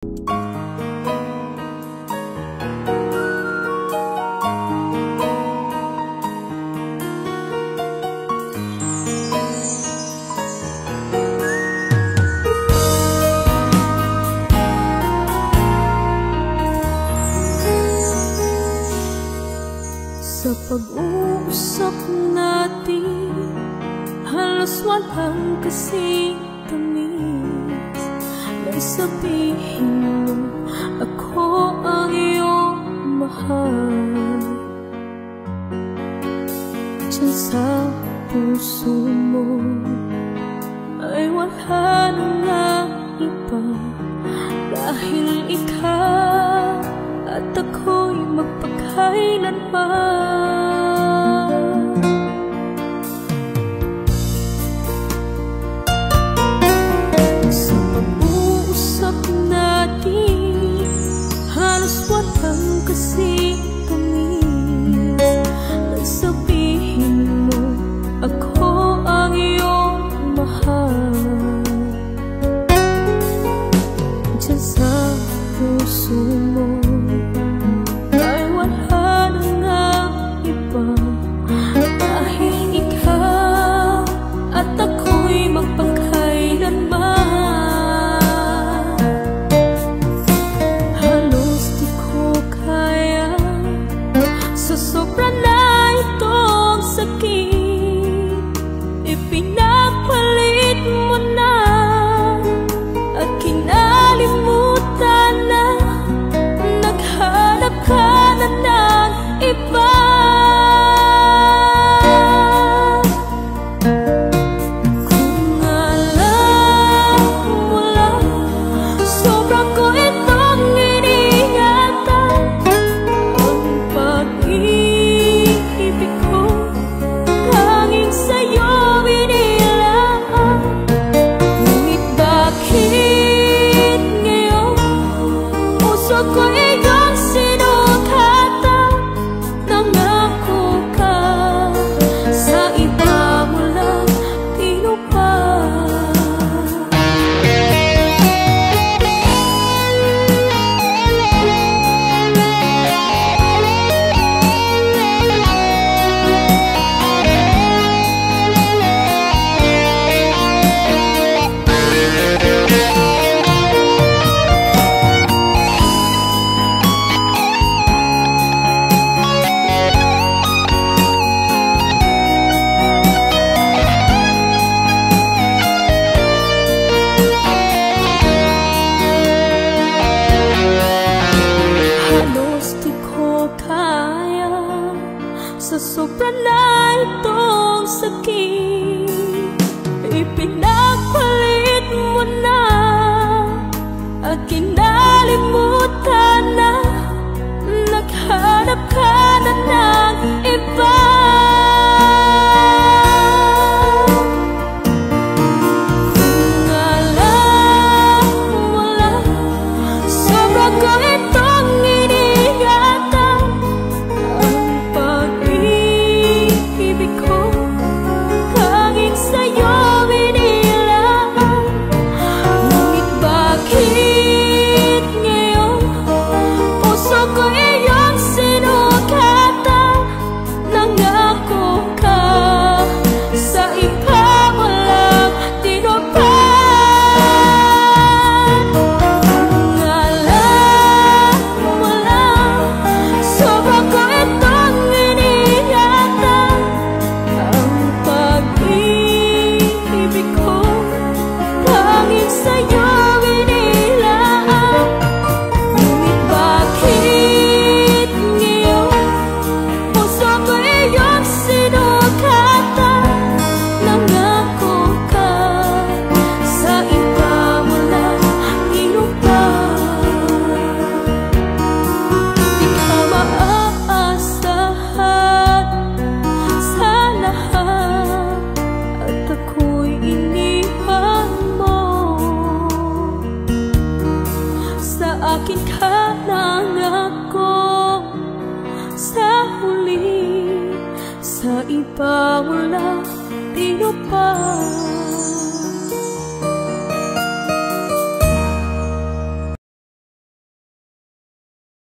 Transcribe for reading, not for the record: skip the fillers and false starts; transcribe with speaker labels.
Speaker 1: Sa pag-uusap natin, halos walang kasing tamis. May sabihin mo, ako ang iyong mahal. Diyan sa puso mo ay wala na nga iba, dahil ikaw at ako'y magpakailanman. Sa pag-uusap natin, halos walang kasing tamis. Nagsabihin mo, ako ang iyong mahal. Diyan sa puso mo ay wala na nga iba, dahil ikaw at ako'y magpakailanman. Halos di ko kaya, sa sobra na itong sakit, ipinapalit mo na at kinalimutan na. Naghanap ka na ng iba. Kung alam mo lang, sobra ko itong iningatan. Ang pag-ibig ko, tanging sa'yo binilaan. Ngunit bakit ngayon puso ko iyong sinukatan? Nangako ka, sa iba mo lang tinupad. Halos di ko kaya, sa sobra na itong sakit, ipinapalit mo na at kinalimutan na. Naghanap ka na ng iba. Kung alam mo lang, sobra ko itong iningatan. Ang pag-ibig ko, tanging sa'yo binilaan. Ngunit bakit ngayon puso ko iyong sinukatan? Nangako ka, sa iba mo lang tinupad. Kung alam mo lang, sobra ko itong iningatan. Ang pag-ibig ko, tanging sa'yo binilaan. Ngunit bakit ngayon puso ko iyong sinukatan? Nangako ka, sa iba mo lang tinupad. Di ka maaasahan sa lahat, at ako'y iniwan mo. Sa akin ka nangako, sa huli, sa iba mo lang tinupad.